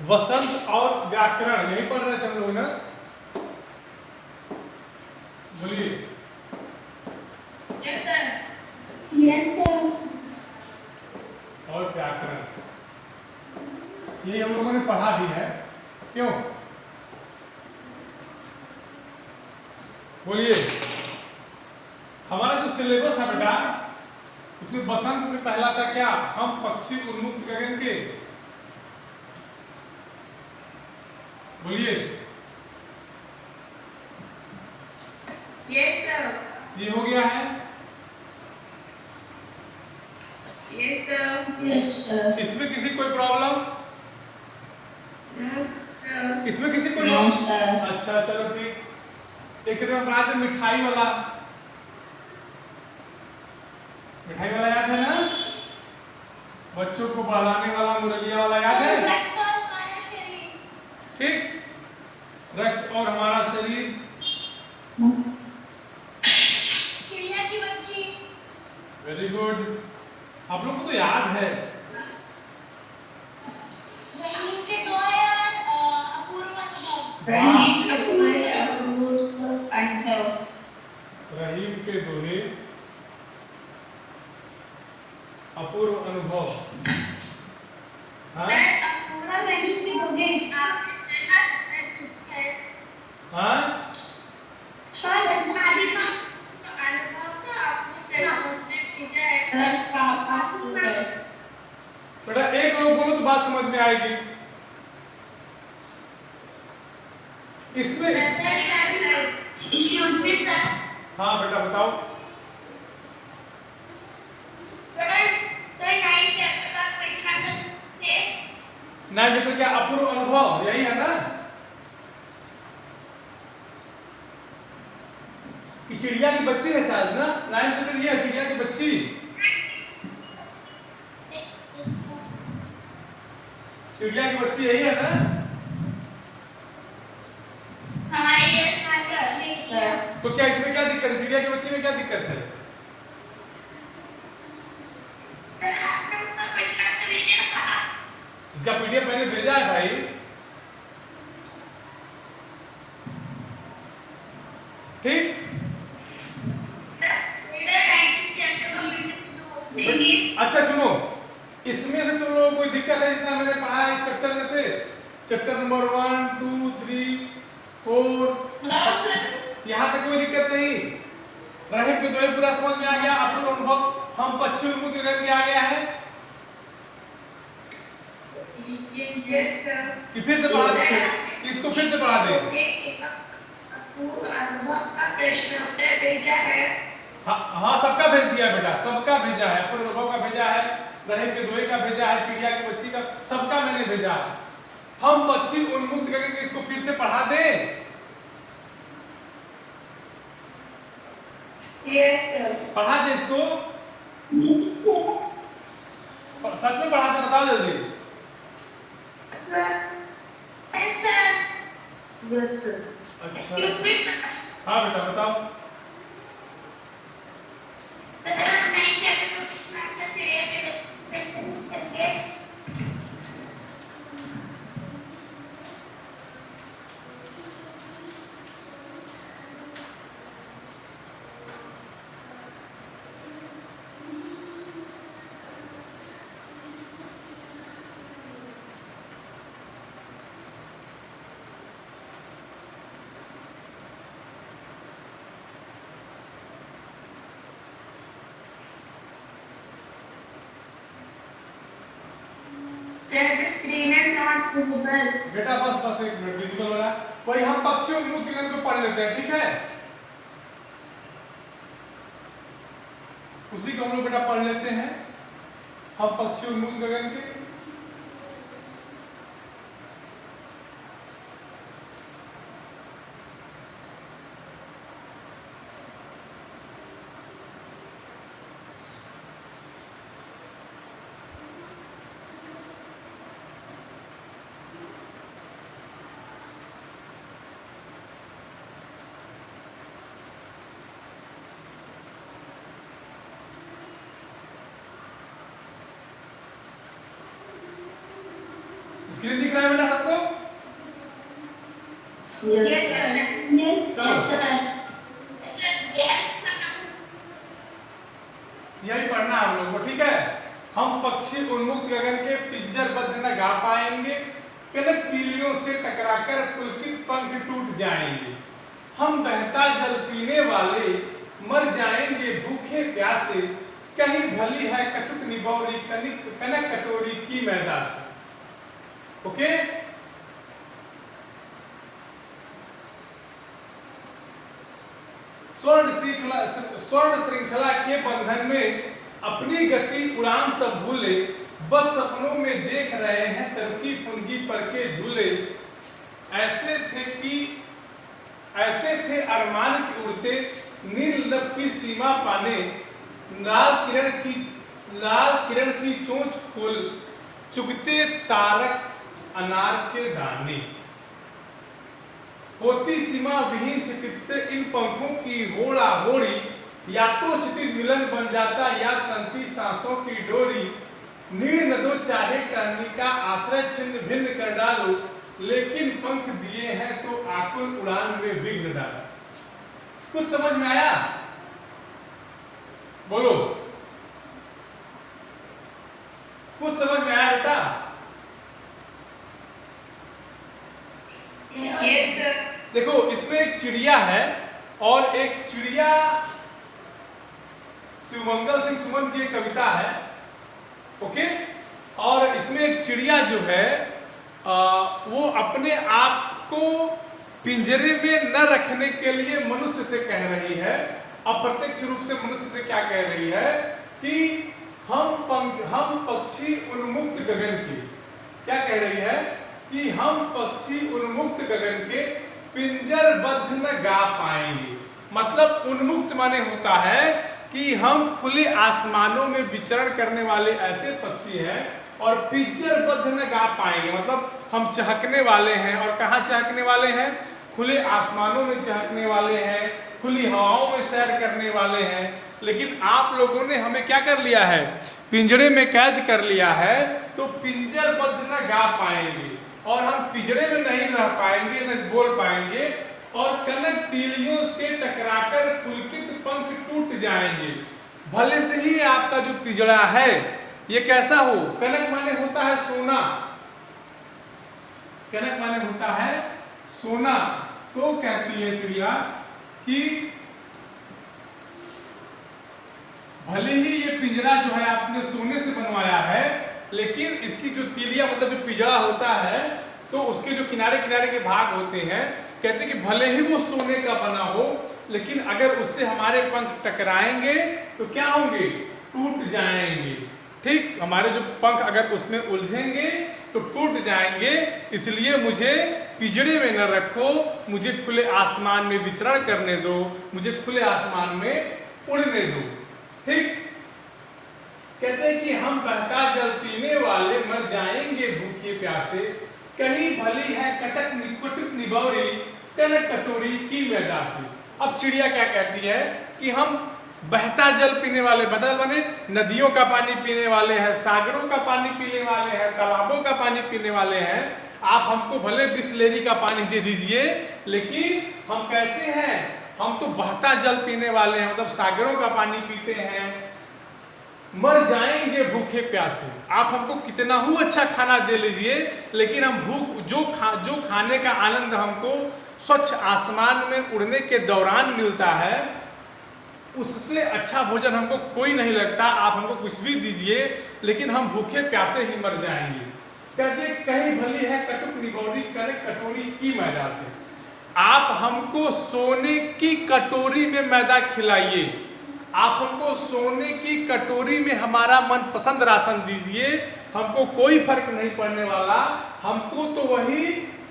वसंत और व्याकरण यही पढ़ रहे थे हम लोग ना। बोलिए। और व्याकरण ये हम लोगों ने पढ़ा भी है, क्यों? बोलिए। हमारा जो सिलेबस था बेटा, उसमें बसंत में पहला था क्या? हम पक्षी उन्मुक्त गगन के। बोलिए। Yes sir. ये हो गया है। Yes sir. इसमें किसी कोई प्रॉब्लम? No sir. इसमें किसी कोई अच्छा चलो ठीक। एक छोटा बना दे मिठाई वाला। मिठाई वाला याद है ना? बच्चों को बहलाने वाला मुरलिया वाला याद है? ठीक। रक्त और हमारा शरीर। चिड़िया की बच्ची। Very good. आप लोग को तो याद है। रहीम के दोहे और अपूर्व अनुभव। रहीम के दोहे अपूर्व अनुभव। हाँ? सर अपूर्व रहीम के दोहे आपने भेजा है। हाँ? सर अनुभव का आपने भेजा है। बेटा एक लोग बोलो तो बात समझ में आएगी। इसमें हाँ बेटा बताओ। ना जब क्या अपूर्व अनुभव यही है ना? कि चिड़िया की बच्ची है शायद ना? 9th चैप्टर ये है चिड़िया की बच्ची। चिड़िया की बच्ची यही है ना? तो क्या इसमें क्या दिक्कत है? चिड़िया की बच्ची में क्या दिक्कत है? इसका पीडीएफ मैंने भेजा है भाई। ठीक। अच्छा सुनो, इसमें से तुम लोगों को कोई दिक्कत है जितना मैंने पढ़ा है इस चैप्टर में से? चैप्टर नंबर 1 2 3 4 यहाँ तक कोई दिक्कत नहीं। रहीम के दोहे पूरा समझ में आ गया। अपूर्व अनुभव हम पक्षी उन्मुक्त गगन के आ गया है कि फिर से पढ़ा दे? इसको फिर से पढ़ा दे। अपूर्व अनुभव का प्रश्न उत्तर भेजा है। हाँ सबका भेज दिया बेटा, सबका भेजा है। अपूर्व अनुभव का भेजा है, रहीम के दोहे का भेजा है, चिड़िया की बच्ची का, सबका मैंने भेजा है। हम पक्षी उन्मुक्त गगन के इसको फिर से पढ़ा दे? पढ़ा दे इसको? सच में पढ़ा दे? बताओ जल्दी। अच्छा हाँ बेटा बताओ। बेटा बस एक मिनट, विजिबल हो रहा है वही। हम पक्षी उन्मुक्त गगन को पढ़ लेते हैं, ठीक है? उसी को हम लोग बेटा पढ़ लेते हैं। हम पक्षी उन्मुक्त गगन के स्क्रीन दिख रहा है बेटा सबको? Yes sir. चलो यही पढ़ना हम लोग को, ठीक है। हम पक्षी उन्मुक्त गगन के पिंजरबद्ध न गा पाएंगे, कनक तीलियों से टकराकर पुलकित पंख टूट जाएंगे। हम बहता जल पीने वाले मर जाएंगे भूखे प्यासे, कहीं भली है कटुक निबौरी कनक कटोरी की मैदा से। ओके, स्वर्ण श्रृंखला के बंधन में अपनी गति उड़ान सब भूले, बस सपनों में देख रहे हैं तरकी पुंगी पर के झूले। ऐसे थे अरमान के उड़ते नील नभ की सीमा पाने, लाल किरण सी चोंच खोल चुगते तारक अनार के दाने। होती सीमा विहीन क्षितिज से इन पंखों की होड़ा होड़ी, या तो क्षितिज मिलन बन जाता या तंती सांसों की डोरी। नीड़ न दो चाहे टहनी का आश्रय छिन्न भिन्न कर डालो, लेकिन पंख दिए हैं तो आकुल उड़ान में विघ्न डालो। कुछ समझ में आया? बोलो, कुछ समझ में आया बेटा? देखो इसमें एक चिड़िया है और एक चिड़िया शिवमंगल सिंह सुमन की एक कविता है, ओके। और इसमें एक चिड़िया जो है वो अपने आप को पिंजरे में न रखने के लिए मनुष्य से कह रही है, अप्रत्यक्ष रूप से मनुष्य से क्या कह रही है कि हम पक्षी उन्मुक्त गगन के, क्या कह रही है कि हम पक्षी उन्मुक्त गगन के पिंजरबद्ध न गा पाएंगे। मतलब उन्मुक्त माने होता है कि हम खुले आसमानों में विचरण करने वाले ऐसे पक्षी हैं, और पिंजरबद्ध न गा पाएंगे मतलब हम चहकने वाले हैं। और कहाँ चहकने वाले हैं? खुले आसमानों में चहकने वाले हैं, खुली हवाओं में सैर करने वाले हैं। लेकिन आप लोगों ने हमें क्या कर लिया है? पिंजरे में कैद कर लिया है, तो पिंजरबद्ध न गा पाएंगे और हम पिंजरे में नहीं रह पाएंगे, न बोल पाएंगे, और कनक तीलियों से टकराकर पुलकित पंख टूट जाएंगे। भले से ही आपका जो पिंजरा है ये कैसा हो? कनक माने होता है सोना, कनक माने होता है सोना। तो कहती है चिड़िया कि भले ही ये पिंजरा जो है आपने सोने से बनवाया है, लेकिन इसकी जो तीलियां मतलब जो पिंजरा होता है तो उसके जो किनारे किनारे के भाग होते हैं, कहते हैं कि भले ही वो सोने का बना हो, लेकिन अगर उससे हमारे पंख टकराएंगे तो क्या होंगे? टूट जाएंगे। ठीक, हमारे जो पंख अगर उसमें उलझेंगे तो टूट जाएंगे। इसलिए मुझे पिंजरे में न रखो, मुझे खुले आसमान में विचरण करने दो, मुझे खुले आसमान में उड़ने दो। ठीक, कहते हैं कि हम बहता जल पीने वाले मर जाएंगे भूखे प्यासे, कहीं भली है कटुक निबौरी कनक कटोरी की मैदा से। अब चिड़िया क्या कहती है कि हम बहता जल पीने वाले, बदल बने नदियों का पानी पीने वाले हैं, सागरों का पानी पीने वाले हैं, तालाबों का पानी पीने वाले हैं। आप हमको भले बिस्लेरी का पानी दे दीजिए, लेकिन हम कैसे हैं? हम तो बहता जल पीने वाले हैं, मतलब सागरों का पानी पीते हैं। मर जाएंगे भूखे प्यासे। आप हमको कितना ही अच्छा खाना दे लीजिए, लेकिन हम भूख जो खाने का आनंद हमको स्वच्छ आसमान में उड़ने के दौरान मिलता है, उससे अच्छा भोजन हमको कोई नहीं लगता। आप हमको कुछ भी दीजिए, लेकिन हम भूखे प्यासे ही मर जाएंगे। कहते कहीं भली है कटुक निबौरी कनक कटोरी की मैदा से। आप हमको सोने की कटोरी में मैदा खिलाइए, आप हमको सोने की कटोरी में हमारा मनपसंद राशन दीजिए, हमको कोई फर्क नहीं पड़ने वाला। हमको तो वही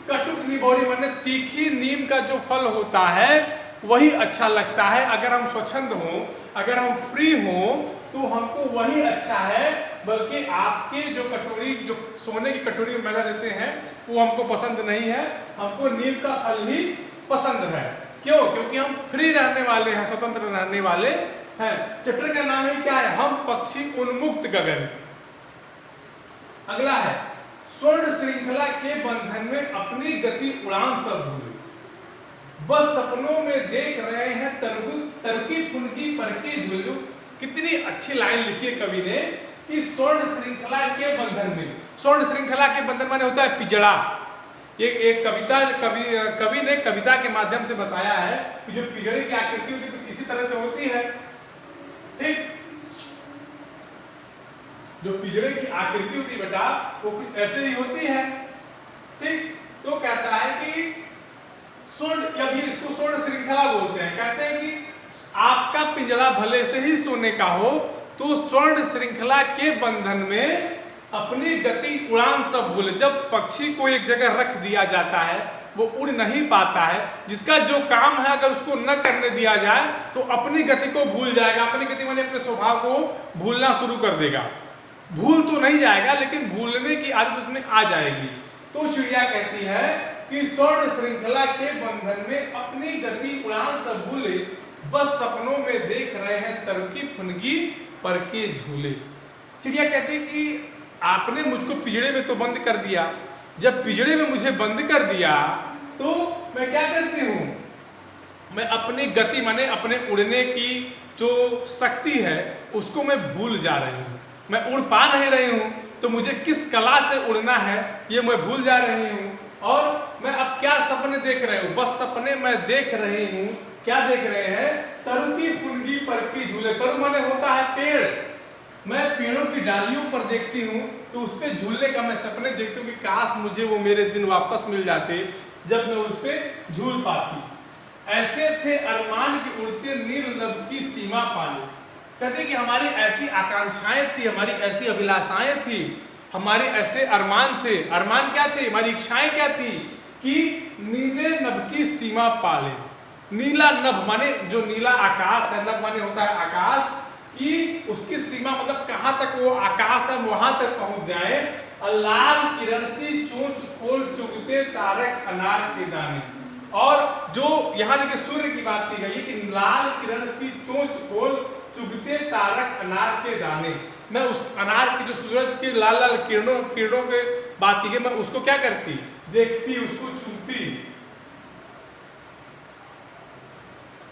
कटुक निबौरी माने तीखी नीम का जो फल होता है वही अच्छा लगता है। अगर हम स्वच्छंद हों, अगर हम फ्री हों, तो हमको वही अच्छा है। बल्कि आपके जो कटोरी, जो सोने की कटोरी में मैदा देते हैं, वो हमको पसंद नहीं है। हमको नीम का फल ही पसंद है। क्यों? क्योंकि हम फ्री रहने वाले हैं, स्वतंत्र रहने वाले हैं। चैप्टर का नाम ही क्या है? हम पक्षी उन्मुक्त गगन। अगला है स्वर्ण श्रृंखला के बंधन में अपनी गति उड़ान सब भूले, बस सपनों में देख रहे हैं तरकी फुनकी परके झूलो। कितनी अच्छी लाइन लिखी है कवि ने कि स्वर्ण श्रृंखला के बंधन में, स्वर्ण श्रृंखला के बंधन माने होता है पिजड़ा। एक कविता कवि ने कविता के माध्यम से बताया है कि जो पिजड़े की आकृति होती है कुछ इसी तरह से होती है, ठीक। जो पिजड़े की आकृति होती है बेटा वो कुछ ऐसे ही होती है, ठीक। तो कहता है कि स्वर्ण, अब ये इसको स्वर्ण श्रृंखला बोलते हैं। कहते हैं कि आपका पिंजड़ा भले से ही सोने का हो तो स्वर्ण श्रृंखला के बंधन में अपनी गति उड़ान सब भूले। जब पक्षी को एक जगह रख दिया जाता है वो उड़ नहीं पाता है, जिसका जो काम है अगर उसको न करने दिया जाए तो अपनी गति को भूल जाएगा। अपनी गति माने अपने स्वभाव को भूलना शुरू कर देगा। भूल तो नहीं जाएगा लेकिन भूलने की आदत उसमें आ जाएगी। तो चिड़िया कहती है कि स्वर्ण श्रृंखला के बंधन में अपनी गति उड़ान सब भूले, बस सपनों में देख रहे हैं तरकी फुनगी परके झूले। चिड़िया कहती है कि आपने मुझको पिंजड़े में तो बंद कर दिया, जब पिंजड़े में मुझे बंद कर दिया तो मैं क्या करती हूँ, मैं अपनी गति माने अपने उड़ने की जो शक्ति है उसको मैं भूल जा रही हूँ। मैं उड़ पा नहीं रही हूँ तो मुझे किस कला से उड़ना है ये मैं भूल जा रही हूँ। और मैं अब क्या सपने देख रही हूँ, बस सपने मैं देख रही हूँ। क्या देख रहे हैं, तरुकी फुनगी परकी झूले। तरु माने होता है पेड़, मैं पेड़ों की डालियों पर देखती हूँ तो उस पर झूलने का मैं सपने देखती हूँ कि काश मुझे वो मेरे दिन वापस मिल जाते जब मैं उस पर झूल पाती। ऐसे थे अरमान की उड़ते नील नभ की सीमा पाले। कहते कि हमारी ऐसी आकांक्षाएं थी, हमारी ऐसी अभिलाषाएं थी, हमारे ऐसे अरमान थे। अरमान क्या थे, हमारी इच्छाएं क्या थी कि नीले नभ की सीमा पाले। नीला नभ माने जो नीला आकाश है, नभ माने होता है आकाश, कि उसकी सीमा मतलब कहाँ तक वो आकाश है वहां तक पहुंच जाए। लाल किरण सी चोंच खोल चुगते तारक अनार के दाने। और जो यहाँ देखिए सूर्य की बात की गई कि लाल किरण सी चोंच खोल चुगते तारक अनार के दाने। मैं उस अनार की जो सूरज के लाल लाल किरणों के बात की गई, मैं उसको क्या करती, देखती, उसको चूमती।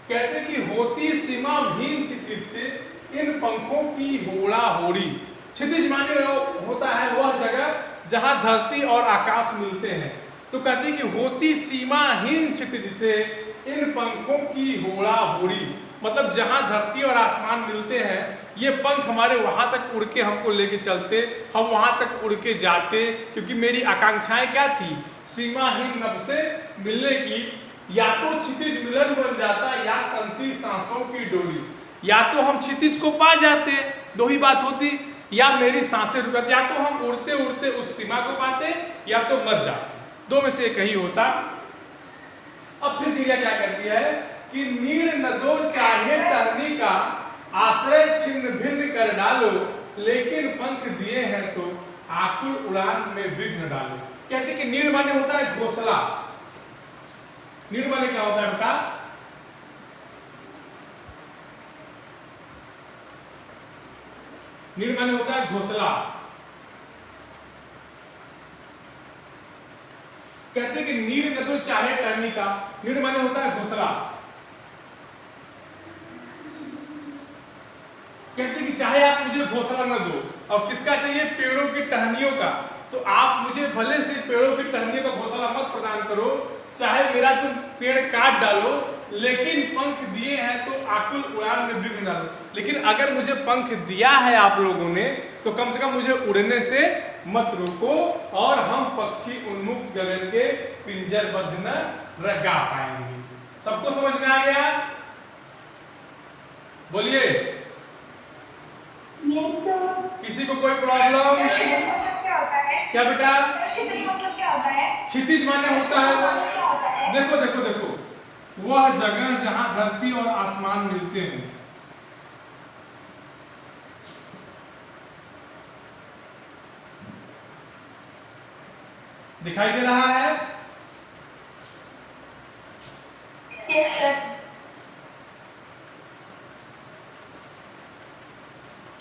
कहते कि होती सीमा भीन क्षितिज से इन पंखों की होड़ा होड़ी। क्षितिज माने होता है वह जगह जहां धरती और आकाश मिलते हैं। तो कहते कि होती सीमाहीन क्षितिज से इन पंखों की होड़ा होड़ी, मतलब जहां धरती और आसमान मिलते हैं ये पंख हमारे वहां तक उड़ के हमको लेके चलते, हम वहां तक उड़ के जाते। क्योंकि मेरी आकांक्षाएं क्या थी, सीमाहीन नभ से मिलने की। या तो क्षितिज मिलन बन जाता या तंती सांसों की डोरी। या तो हम क्षितिज को पा जाते, दो ही बात होती, या मेरी सांसें रुक जाती। या तो हम उड़ते उड़ते उस सीमा को पाते या तो मर जाते, दो में से एक ही होता। अब फिर चिड़िया क्या कहती है कि नीड़ न दो चाहे टहनी का, आश्रय छिन्न भिन्न कर डालो, लेकिन पंख दिए हैं तो आकुल उड़ान में विघ्न डालो। कहते कि नीड़ माने होता है घोंसला। नीड़ माने क्या होता है बेटा, नीड़ माने होता है घोंसला। कहते कि नीड़ न दो चाहे टहनी का, नीड़ माने होता है घोंसला। कहते कि चाहे आप मुझे घोंसला न दो, और किसका चाहिए, पेड़ों की टहनियों का, तो आप मुझे भले से पेड़ों की टहनियों का घोंसला मत प्रदान करो, चाहे मेरा तुम पेड़ काट डालो, लेकिन पंख दिए हैं तो आकुल उड़ान में विघ्न डालो। लेकिन अगर मुझे पंख दिया है आप लोगों ने तो कम से कम मुझे उड़ने से मत रोको, और हम पक्षी उन्मुक्त गगन के पिंजरबद्ध न रगा पाएंगे। सबको समझ में आ गया, बोलिए। किसी को कोई प्रॉब्लम? क्या बेटा, क्षितिज माने होता है, देखो देखो देखो, वह जगह जहां धरती और आसमान मिलते हैं। दिखाई दे रहा है? Yes sir.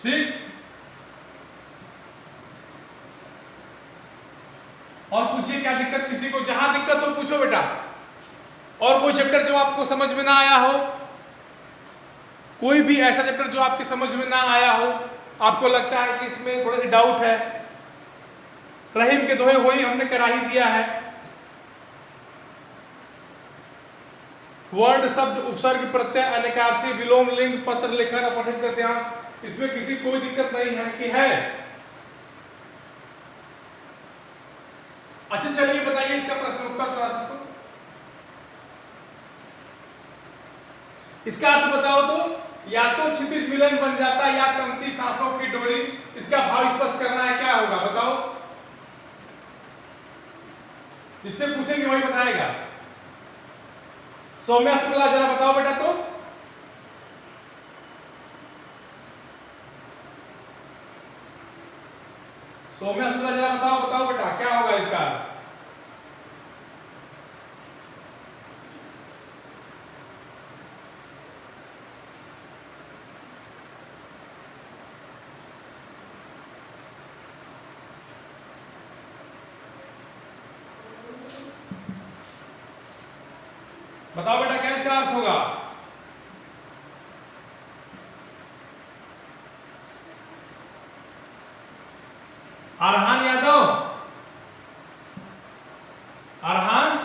ठीक। और पूछिए क्या दिक्कत किसी को, जहां दिक्कत हो पूछो बेटा। और कोई चैप्टर जो आपको समझ में ना आया हो, कोई भी ऐसा चैप्टर जो आपकी समझ में ना आया हो, आपको लगता है कि इसमें थोड़ा सी डाउट है, रहीम के दोहे वही हमने करा ही दिया है। वर्ण शब्द उपसर्ग प्रत्यय अनेकार्थी विलोम लिंग पत्र लेखन अपठित गद्यांश, इसमें किसी कोई दिक्कत नहीं है कि है। अच्छा चलिए बताइए इसका प्रश्न उत्तर थोड़ा सा। तो इसका अर्थ बताओ तो, या तो क्षितिज मिलन बन जाता या तंती सांसों की डोरी, इसका भाव स्पष्ट करना है, क्या होगा बताओ। जिससे पूछेंगे वही बताएगा। सौम्या शुक्ला जरा बताओ बेटा। तो सौम्या शुक्ला जरा बताओ बेटा क्या होगा इसका। बताओ बेटा क्या इसका अर्थ होगा। अरहान यादव, अरहान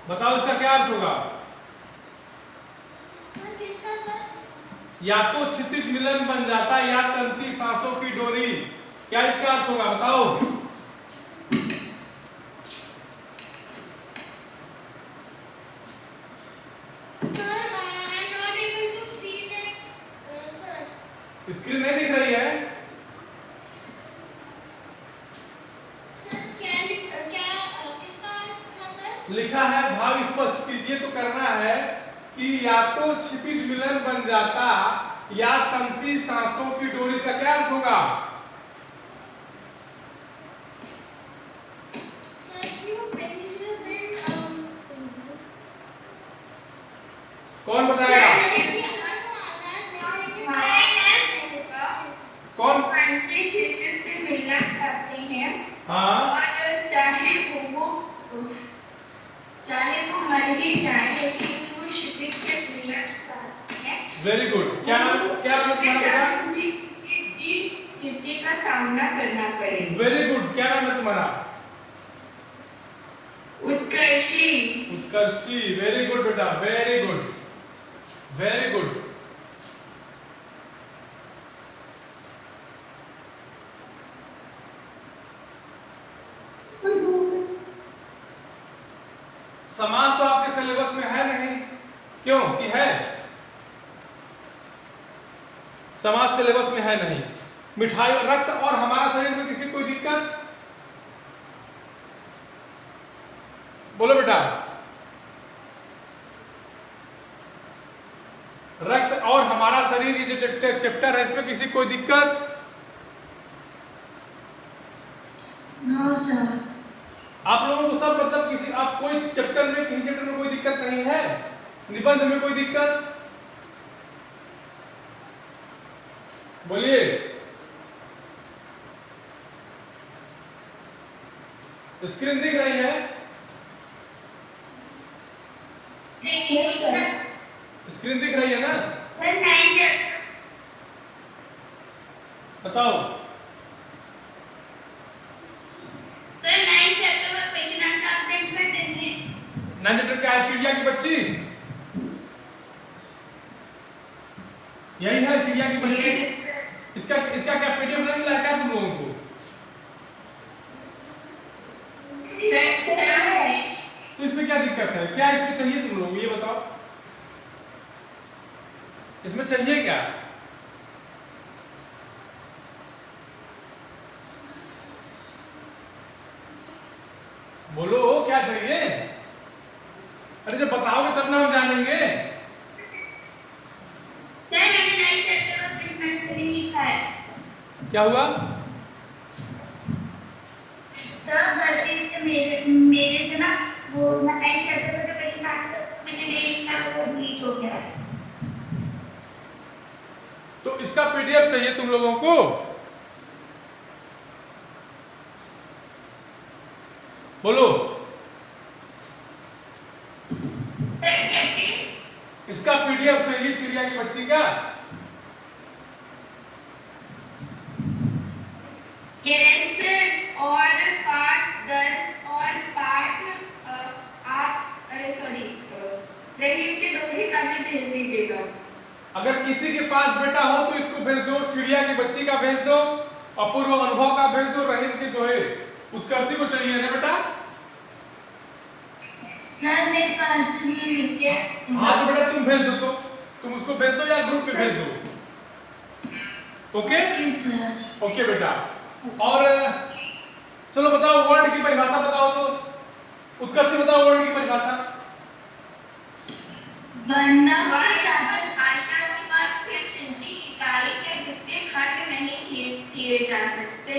बताओ इसका क्या अर्थ होगा। या तो क्षितिज मिलन बन जाता या तंती सांसों की डोरी, क्या इसका अर्थ होगा बताओ। स्क्रीन नहीं दिख रही है। लिखा है भाव स्पष्ट कीजिए, तो करना है कि या तो क्षितिज मिलन बन जाता या तंती सांसों की डोरी, का क्या अर्थ होगा। कौन बताएगा। कौन से मिलना चाहते हैं। हाँ, और चाहे वो मर ही जाए लेकिन वो क्षितिज से मिलना चाहते हैं। Very good. क्या नाम है तुम्हारा बेटा। स्थिति का सामना करना पड़ेगा। Very good. क्या नाम है तुम्हारा। उत्कर्षी। उत्कर्षी, वेरी गुड बेटा, वेरी गुड, वेरी गुड। समाज तो आपके सिलेबस में है नहीं, क्यों कि है। समाज सिलेबस में है नहीं। मिठाई रक्त और हमारा शरीर में किसी कोई दिक्कत, बोलो बेटा। रक्त और हमारा शरीर ये जो चैप्टर है इसमें किसी कोई दिक्कत। No sir. आप लोगों को सब मतलब किसी आप कोई चैप्टर में किसी चैप्टर में कोई दिक्कत नहीं है। निबंध में कोई दिक्कत, बोलिए। स्क्रीन दिख रही है। स्क्रीन दिख रही है ना। बताओ। नाइन चैप्टर क्या है, चिड़िया की बच्ची, यही है चिड़िया की बच्ची। इसका इसका क्या पीडीएफ नहीं मिला है क्या तुम लोगों को। तो इसमें क्या दिक्कत है, क्या इसमें चाहिए तुम लोग ये बताओ। इसमें चाहिए क्या, बोलो क्या चाहिए। अरे जब बताओगे तब ना हम जानेंगे। क्या हुआ। मेरे से ना वो नाइन चैप्टर का पहले मैंने नहीं लिखा, वो डिलीट हो गया। तो इसका पीडीएफ चाहिए तुम लोगों को। बोलो। इसका पीडीएफ चाहिए चिड़िया की बच्ची का। और पार्ट दर्द और पार्ट आप सॉरी रहीम के दो ही कभी भेज दीजिएगा। अगर किसी के पास बेटा हो तो इसको भेज दो, चिड़िया की बच्ची का भेज दो, अपूर्व अनुभव का भेज दो, रहीम के जो है उत्कर्षी को चाहिए ना बेटा। सर मेरे पास नहीं लिखे। हाँ तो बेटा तुम भेज दो, तो तुम उसको भेज दो या ग्रुप पे भेज दो। ओके ओके बेटा। और चलो बताओ वर्ड की परिभाषा बताओ तो, उत्कर्षी बताओ वर्ड की परिभाषा। बनना के साथ इकाई के जितने खंड नहीं किए जा सकते।